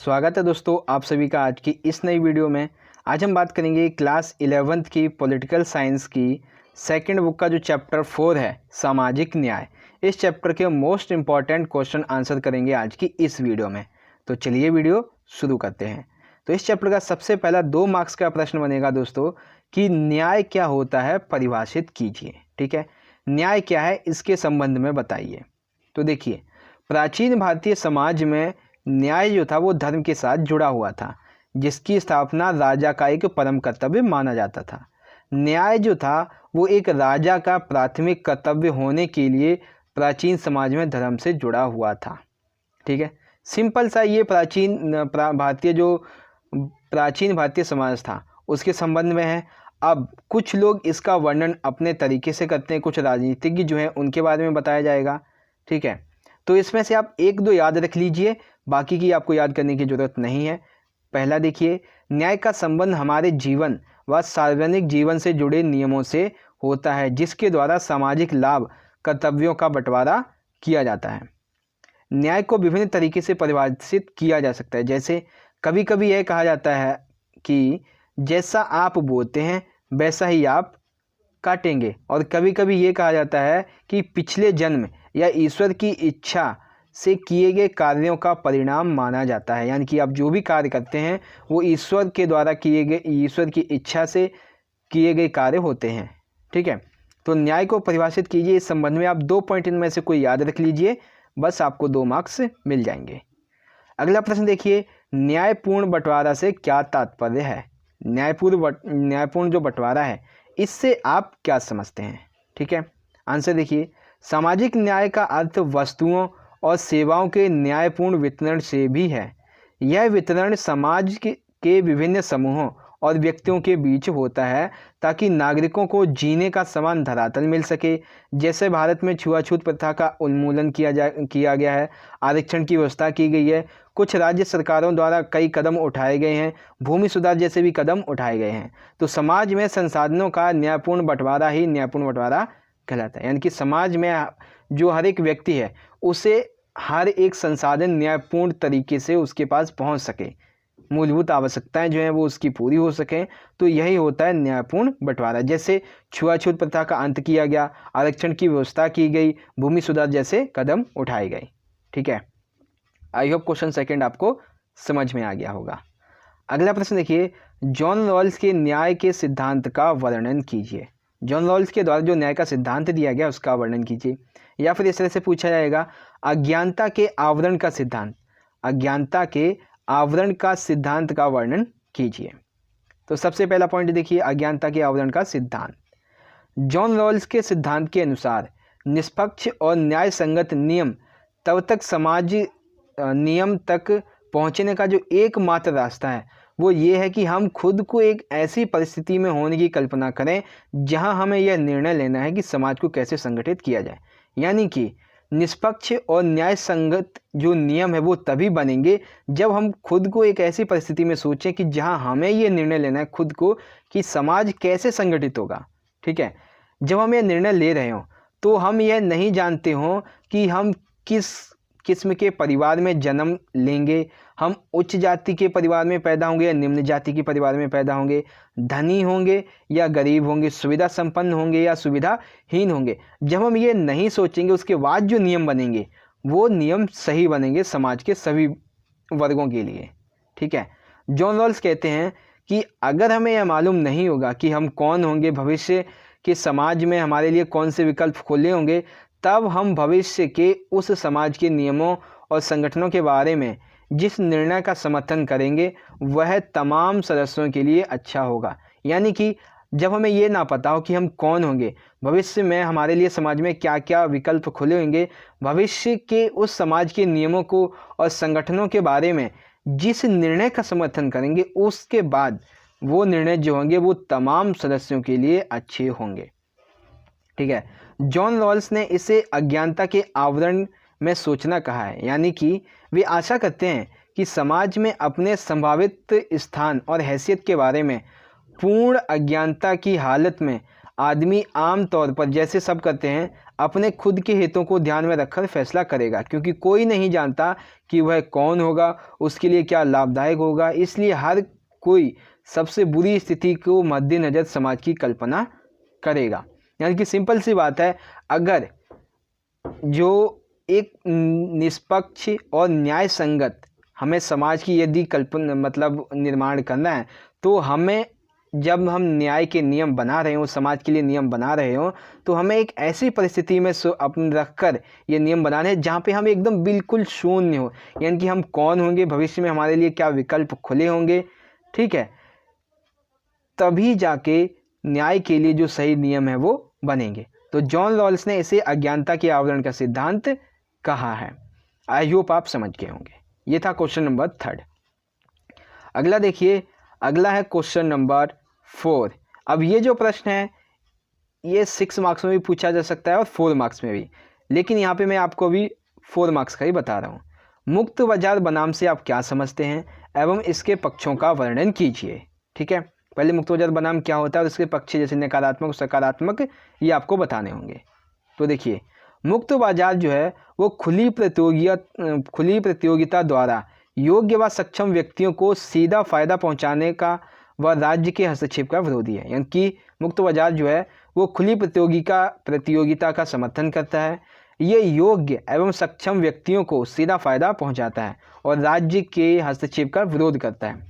स्वागत है दोस्तों आप सभी का आज की इस नई वीडियो में। आज हम बात करेंगे क्लास 11th की पॉलिटिकल साइंस की सेकंड बुक का जो चैप्टर 4 है सामाजिक न्याय। इस चैप्टर के मोस्ट इम्पॉर्टेंट क्वेश्चन आंसर करेंगे आज की इस वीडियो में। तो चलिए वीडियो शुरू करते हैं। तो इस चैप्टर का सबसे पहला 2 मार्क्स का प्रश्न बनेगा दोस्तों कि न्याय क्या होता है परिभाषित कीजिए। ठीक है, न्याय क्या है इसके संबंध में बताइए। तो देखिए, प्राचीन भारतीय समाज में न्याय जो था वो धर्म के साथ जुड़ा हुआ था, जिसकी स्थापना राजा का एक परम कर्तव्य माना जाता था। न्याय जो था वो एक राजा का प्राथमिक कर्तव्य होने के लिए प्राचीन समाज में धर्म से जुड़ा हुआ था। ठीक है, सिंपल सा ये प्राचीन भारतीय समाज था उसके संबंध में है। अब कुछ लोग इसका वर्णन अपने तरीके से करते हैं, कुछ राजनीतिज्ञ जो हैं उनके बारे में बताया जाएगा। ठीक है, तो इसमें से आप 1-2 याद रख लीजिए, बाकी की आपको याद करने की ज़रूरत नहीं है। पहला देखिए, न्याय का संबंध हमारे जीवन व सार्वजनिक जीवन से जुड़े नियमों से होता है, जिसके द्वारा सामाजिक लाभ कर्तव्यों का बंटवारा किया जाता है। न्याय को विभिन्न तरीके से परिभाषित किया जा सकता है। जैसे कभी कभी यह कहा जाता है कि जैसा आप बोते हैं वैसा ही आप काटेंगे, और कभी कभी ये कहा जाता है कि पिछले जन्म या ईश्वर की इच्छा से किए गए कार्यों का परिणाम माना जाता है। यानी कि आप जो भी कार्य करते हैं वो ईश्वर के द्वारा किए गए, ईश्वर की इच्छा से किए गए कार्य होते हैं। ठीक है, तो न्याय को परिभाषित कीजिए। इस संबंध में आप 2 पॉइंट इनमें से कोई याद रख लीजिए, बस आपको 2 मार्क्स मिल जाएंगे। अगला प्रश्न देखिए, न्यायपूर्ण बंटवारा से क्या तात्पर्य है। न्यायपूर्ण जो बंटवारा है इससे आप क्या समझते हैं। ठीक है, आंसर देखिए, सामाजिक न्याय का अर्थ वस्तुओं और सेवाओं के न्यायपूर्ण वितरण से भी है। यह वितरण समाज के विभिन्न समूहों और व्यक्तियों के बीच होता है ताकि नागरिकों को जीने का समान धरातल मिल सके। जैसे भारत में छुआछूत प्रथा का उन्मूलन किया गया है, आरक्षण की व्यवस्था की गई है, कुछ राज्य सरकारों द्वारा कई कदम उठाए गए हैं, भूमि सुधार जैसे भी कदम उठाए गए हैं। तो समाज में संसाधनों का न्यायपूर्ण बंटवारा ही न्यायपूर्ण बंटवारा कहलाता है। यानी कि समाज में जो हर एक व्यक्ति है उसे हर एक संसाधन न्यायपूर्ण तरीके से उसके पास पहुंच सके, मूलभूत आवश्यकताएं जो हैं वो उसकी पूरी हो सकें, तो यही होता है न्यायपूर्ण बंटवारा। जैसे छुआछूत प्रथा का अंत किया गया, आरक्षण की व्यवस्था की गई, भूमि सुधार जैसे कदम उठाए गए। ठीक है, आई होप क्वेश्चन सेकंड आपको समझ में आ गया होगा। अगला प्रश्न देखिए, जॉन रॉल्स के न्याय के सिद्धांत का वर्णन कीजिए। जॉन रॉल्स के द्वारा जो न्याय का सिद्धांत दिया गया उसका वर्णन कीजिए। या फिर इस तरह से पूछा जाएगा, अज्ञानता के आवरण का सिद्धांत, अज्ञानता के आवरण का सिद्धांत का वर्णन कीजिए। तो सबसे पहला पॉइंट देखिए, अज्ञानता के आवरण का सिद्धांत। जॉन रॉल्स के सिद्धांत के अनुसार निष्पक्ष और न्याय संगत नियम तब तक समाज नियम तक पहुंचने का जो एकमात्र रास्ता है वो ये है कि हम खुद को एक ऐसी परिस्थिति में होने की कल्पना करें जहां हमें यह निर्णय लेना है कि समाज को कैसे संगठित किया जाए। यानी कि निष्पक्ष और न्याय संगत जो नियम है वो तभी बनेंगे जब हम खुद को एक ऐसी परिस्थिति में सोचें कि जहां हमें ये निर्णय लेना है खुद को कि समाज कैसे संगठित होगा। ठीक है, जब हम ये निर्णय ले रहे हों तो हम यह नहीं जानते हों कि हम किस किस्म के परिवार में जन्म लेंगे, हम उच्च जाति के परिवार में पैदा होंगे या निम्न जाति के परिवार में पैदा होंगे, धनी होंगे या गरीब होंगे, सुविधा संपन्न होंगे या सुविधाहीन होंगे। जब हम ये नहीं सोचेंगे उसके बाद जो नियम बनेंगे वो नियम सही बनेंगे समाज के सभी वर्गों के लिए। ठीक है, जॉन रॉल्स कहते हैं कि अगर हमें यह मालूम नहीं होगा कि हम कौन होंगे, भविष्य के समाज में हमारे लिए कौन से विकल्प खुले होंगे, तब हम भविष्य के उस समाज के नियमों और संगठनों के बारे में जिस निर्णय का समर्थन करेंगे वह तमाम सदस्यों के लिए अच्छा होगा। यानी कि जब हमें ये ना पता हो कि हम कौन होंगे, भविष्य में हमारे लिए समाज में क्या क्या विकल्प खुले होंगे, भविष्य के उस समाज के नियमों को और संगठनों के बारे में जिस निर्णय का समर्थन करेंगे उसके बाद वो निर्णय जो होंगे वो तमाम सदस्यों के लिए अच्छे होंगे। ठीक है, जॉन रॉल्स ने इसे अज्ञानता के आवरण में सोचना कहा है। यानी कि वे आशा करते हैं कि समाज में अपने संभावित स्थान और हैसियत के बारे में पूर्ण अज्ञानता की हालत में आदमी आम तौर पर जैसे सब करते हैं अपने खुद के हितों को ध्यान में रखकर फैसला करेगा, क्योंकि कोई नहीं जानता कि वह कौन होगा, उसके लिए क्या लाभदायक होगा। इसलिए हर कोई सबसे बुरी स्थिति को मद्देनजर समाज की कल्पना करेगा। यानी कि सिंपल सी बात है, अगर जो एक निष्पक्ष और न्याय संगत हमें समाज की यदि कल्पना मतलब निर्माण करना है, तो हमें जब हम न्याय के नियम बना रहे हो, समाज के लिए नियम बना रहे हो, तो हमें एक ऐसी परिस्थिति में अपन रख कर ये नियम बनाने हैं जहाँ पे हम एकदम बिल्कुल शून्य हो, यानी कि हम कौन होंगे, भविष्य में हमारे लिए क्या विकल्प खुले होंगे, ठीक है, तभी जाके न्याय के लिए जो सही नियम है वो बनेंगे। तो जॉन रॉल्स ने इसे अज्ञानता के आवरण का सिद्धांत कहा है। आई होप आप समझ गए होंगे। ये था क्वेश्चन नंबर 3। अगला देखिए, अगला है क्वेश्चन नंबर 4। अब ये जो प्रश्न है ये 6 मार्क्स में भी पूछा जा सकता है और 4 मार्क्स में भी, लेकिन यहाँ पे मैं आपको भी 4 मार्क्स का ही बता रहा हूँ। मुक्त बाजार बनाम से आप क्या समझते हैं एवं इसके पक्षों का वर्णन कीजिए। ठीक है, पहले मुक्त बाजार बनाम क्या होता है और इसके पक्ष जैसे नकारात्मक सकारात्मक ये आपको बताने होंगे। तो देखिए, मुक्त बाजार जो है वो खुली प्रतियोगिता द्वारा योग्य व सक्षम व्यक्तियों को सीधा फायदा पहुंचाने का व राज्य के हस्तक्षेप का विरोधी है। यानी कि मुक्त बाजार जो है वो खुली प्रतियोगिता का समर्थन करता है, ये योग्य एवं सक्षम व्यक्तियों को सीधा फायदा पहुंचाता है और राज्य के हस्तक्षेप का विरोध करता है।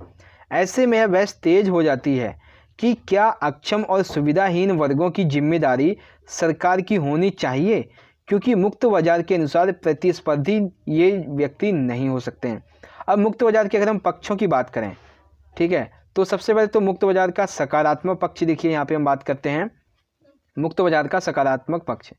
ऐसे में यह बहस तेज हो जाती है कि क्या अक्षम और सुविधाहीन वर्गों की जिम्मेदारी सरकार की होनी चाहिए, क्योंकि मुक्त बाजार के अनुसार प्रतिस्पर्धी ये व्यक्ति नहीं हो सकते हैं। अब मुक्त बाजार के अगर हम पक्षों की बात करें, ठीक है, तो सबसे पहले तो मुक्त बाजार का सकारात्मक पक्ष देखिए, यहाँ पे हम बात करते हैं मुक्त बाजार का सकारात्मक पक्ष।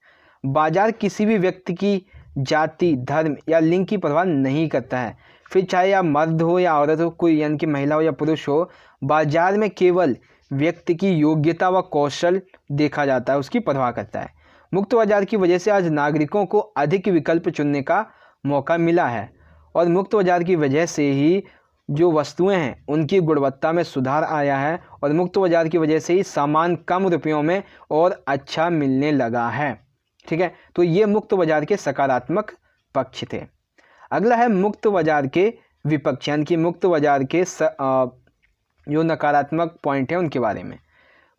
बाजार किसी भी व्यक्ति की जाति, धर्म या लिंग की परवाह नहीं करता है, फिर चाहे या मर्द हो या औरत हो, कोई यानी कि महिला हो या पुरुष हो। बाजार में केवल व्यक्ति की योग्यता व कौशल देखा जाता है, उसकी परवाह करता है। मुक्त बाजार की वजह से आज नागरिकों को अधिक विकल्प चुनने का मौका मिला है और मुक्त बाजार की वजह से ही जो वस्तुएं हैं उनकी गुणवत्ता में सुधार आया है और मुक्त बाजार की वजह से ही सामान कम रुपयों में और अच्छा मिलने लगा है। ठीक है, तो ये मुक्त बाजार के सकारात्मक पक्ष थे। अगला है मुक्त बाजार के विपक्ष, यानी कि मुक्त बाजार के जो नकारात्मक पॉइंट है उनके बारे में।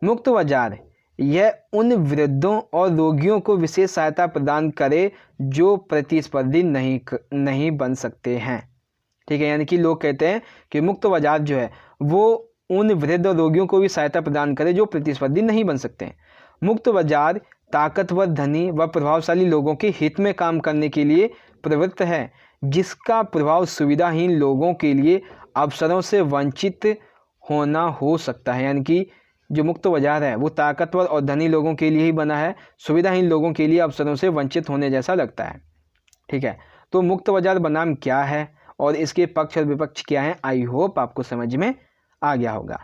मुक्त बाजार यह उन वृद्धों और रोगियों को विशेष सहायता प्रदान करे जो प्रतिस्पर्धी नहीं बन सकते हैं। ठीक है, यानी कि लोग कहते हैं कि मुक्त बाजार जो है वो उन वृद्ध और रोगियों को भी सहायता प्रदान करे जो प्रतिस्पर्धी नहीं बन सकते हैं। मुक्त बाजार ताकतवर, धनी व प्रभावशाली लोगों के हित में काम करने के लिए प्रवृत्त है, जिसका प्रभाव सुविधाहीन लोगों के लिए अवसरों से वंचित होना हो सकता है। यानी कि जो मुक्त बाजार है वो ताकतवर और धनी लोगों के लिए ही बना है, सुविधाहीन लोगों के लिए अवसरों से वंचित होने जैसा लगता है। ठीक है, तो मुक्त बाजार बनाम क्या है और इसके पक्ष और विपक्ष क्या है, आई होप आपको समझ में आ गया होगा।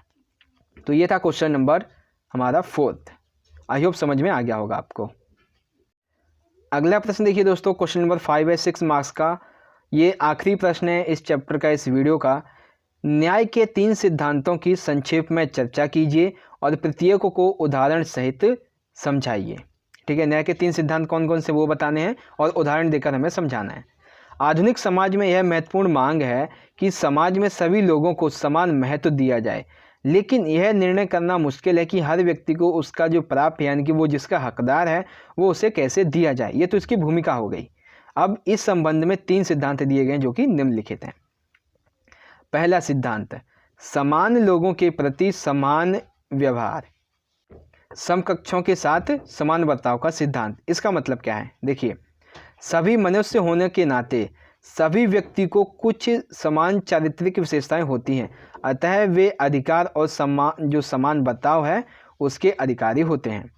तो ये था क्वेश्चन नंबर हमारा 4। आई होप समझ में आ गया होगा आपको। अगला प्रश्न देखिए दोस्तों, क्वेश्चन नंबर 5 है 6 मार्क्स का। ये आखिरी प्रश्न है इस चैप्टर का, इस वीडियो का। न्याय के 3 सिद्धांतों की संक्षेप में चर्चा कीजिए और प्रत्येक को उदाहरण सहित समझाइए। ठीक है, न्याय के 3 सिद्धांत कौन कौन से वो बताने हैं और उदाहरण देकर हमें समझाना है। आधुनिक समाज में यह महत्वपूर्ण मांग है कि समाज में सभी लोगों को समान महत्व दिया जाए, लेकिन यह निर्णय करना मुश्किल है कि हर व्यक्ति को उसका जो प्राप्य यानी कि वो जिसका हकदार है वो उसे कैसे दिया जाए। ये तो इसकी भूमिका हो गई। अब इस संबंध में 3 सिद्धांत दिए गए जो कि निम्नलिखित हैं। पहला सिद्धांत, समान लोगों के प्रति समान व्यवहार, समकक्षों के साथ समान बर्ताव का सिद्धांत। इसका मतलब क्या है, देखिए, सभी मनुष्य होने के नाते सभी व्यक्ति को कुछ समान चारित्रिक विशेषताएं होती हैं, अतः वे अधिकार और समान बर्ताव है उसके अधिकारी होते हैं।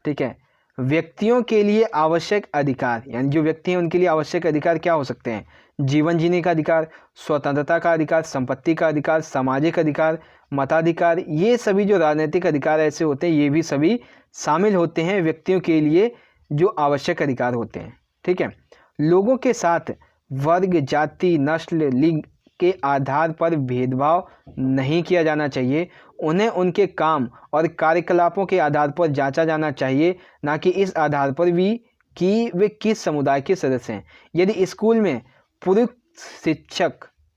ठीक है, व्यक्तियों के लिए आवश्यक अधिकार, यानी जो व्यक्ति हैं उनके लिए आवश्यक अधिकार क्या हो सकते हैं, जीवन जीने का अधिकार, स्वतंत्रता का अधिकार, संपत्ति का अधिकार, सामाजिक अधिकार, मताधिकार, ये सभी जो राजनीतिक अधिकार ऐसे होते हैं ये भी सभी शामिल होते हैं व्यक्तियों के लिए जो आवश्यक अधिकार होते हैं। ठीक है, लोगों के साथ वर्ग, जाति, नस्ल, लिंग के आधार पर भेदभाव नहीं किया जाना चाहिए। उन्हें उनके काम और कार्यकलापों के आधार पर जांचा जाना चाहिए, ना कि इस आधार पर भी कि वे किस समुदाय के सदस्य हैं। यदि स्कूल में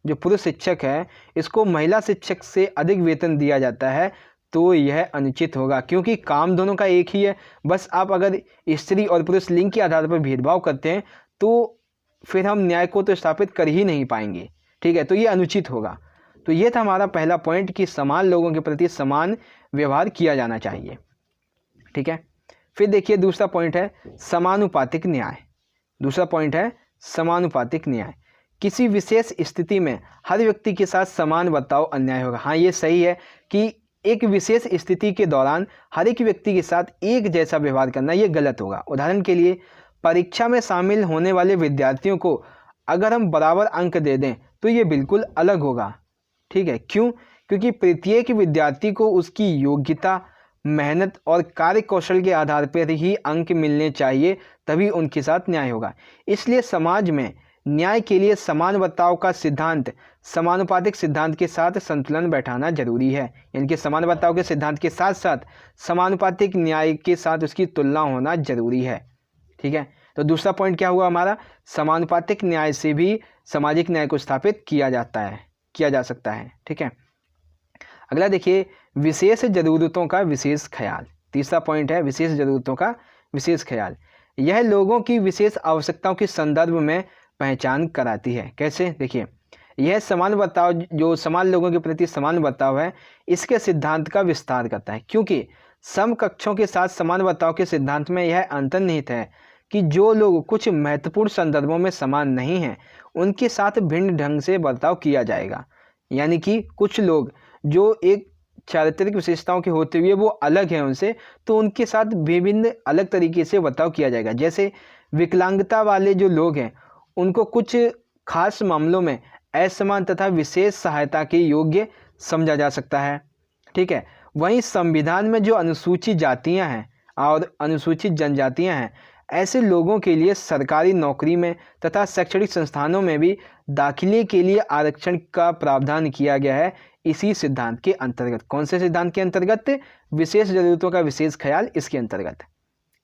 जो पुरुष शिक्षक है इसको महिला शिक्षक से अधिक वेतन दिया जाता है तो यह अनुचित होगा, क्योंकि काम दोनों का एक ही है। बस आप अगर स्त्री और पुरुष लिंग के आधार पर भेदभाव करते हैं तो फिर हम न्याय को तो स्थापित कर ही नहीं पाएंगे। ठीक है, तो ये अनुचित होगा। तो ये था हमारा पहला पॉइंट कि समान लोगों के प्रति समान व्यवहार किया जाना चाहिए। ठीक है, फिर देखिए दूसरा पॉइंट है समानुपातिक न्याय। दूसरा पॉइंट है समानुपातिक न्याय। किसी विशेष स्थिति में हर व्यक्ति के साथ समान बर्ताव अन्याय होगा। हाँ, ये सही है कि एक विशेष स्थिति के दौरान हर एक व्यक्ति के साथ एक जैसा व्यवहार करना ये गलत होगा। उदाहरण के लिए परीक्षा में शामिल होने वाले विद्यार्थियों को अगर हम बराबर अंक दे दें तो ये बिल्कुल अलग होगा। ठीक है, क्यों? क्योंकि प्रत्येक विद्यार्थी को उसकी योग्यता, मेहनत और कार्य कौशल के आधार पर ही अंक मिलने चाहिए, तभी उनके साथ न्याय होगा। इसलिए समाज में न्याय के लिए समान बर्ताव का सिद्धांत समानुपातिक सिद्धांत के साथ संतुलन बैठाना जरूरी है। यानी कि समान बर्ताव के सिद्धांत के साथ साथ समानुपातिक न्याय के साथ उसकी तुलना होना जरूरी है। ठीक है, तो दूसरा पॉइंट क्या हुआ हमारा, समानुपातिक न्याय से भी सामाजिक न्याय को स्थापित किया जा सकता है। ठीक है, अगला देखिए विशेष जरूरतों का विशेष ख्याल। तीसरा पॉइंट है विशेष जरूरतों का विशेष ख्याल। यह लोगों की विशेष आवश्यकताओं के संदर्भ में पहचान कराती है। कैसे? देखिए, यह समान बर्ताव, जो समान लोगों के प्रति समान बर्ताव है, इसके सिद्धांत का विस्तार करता है। क्योंकि समकक्षों के साथ समान बर्ताव के सिद्धांत में यह अंतर्निहित है कि जो लोग कुछ महत्वपूर्ण संदर्भों में समान नहीं हैं उनके साथ भिन्न ढंग से बर्ताव किया जाएगा। यानी कि कुछ लोग जो एक चारित्रिक विशेषताओं के होते हुए वो अलग हैं उनसे, तो उनके साथ विभिन्न अलग तरीके से बर्ताव किया जाएगा। जैसे विकलांगता वाले जो लोग हैं उनको कुछ खास मामलों में असमान तथा विशेष सहायता के योग्य समझा जा सकता है। ठीक है, वहीं संविधान में जो अनुसूचित जातियां हैं और अनुसूचित जनजातियां हैं, ऐसे लोगों के लिए सरकारी नौकरी में तथा शैक्षणिक संस्थानों में भी दाखिले के लिए आरक्षण का प्रावधान किया गया है इसी सिद्धांत के अंतर्गत। कौन से सिद्धांत के अंतर्गत? विशेष जरूरतों का विशेष ख्याल, इसके अंतर्गत।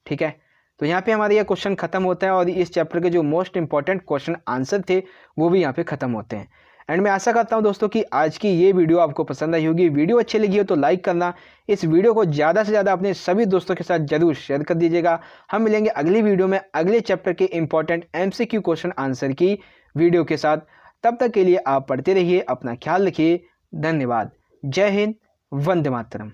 ठीक है, तो यहाँ पे हमारा यह क्वेश्चन खत्म होता है और इस चैप्टर के जो मोस्ट इंपॉर्टेंट क्वेश्चन आंसर थे वो भी यहाँ पे खत्म होते हैं। एंड मैं आशा करता हूँ दोस्तों कि आज की ये वीडियो आपको पसंद आई होगी। वीडियो अच्छी लगी हो तो लाइक करना, इस वीडियो को ज़्यादा से ज़्यादा अपने सभी दोस्तों के साथ जरूर शेयर कर दीजिएगा। हम मिलेंगे अगली वीडियो में अगले चैप्टर के इंपॉर्टेंट MCQ क्वेश्चन आंसर की वीडियो के साथ। तब तक के लिए आप पढ़ते रहिए, अपना ख्याल रखिए। धन्यवाद। जय हिंद, वंदे मातरम।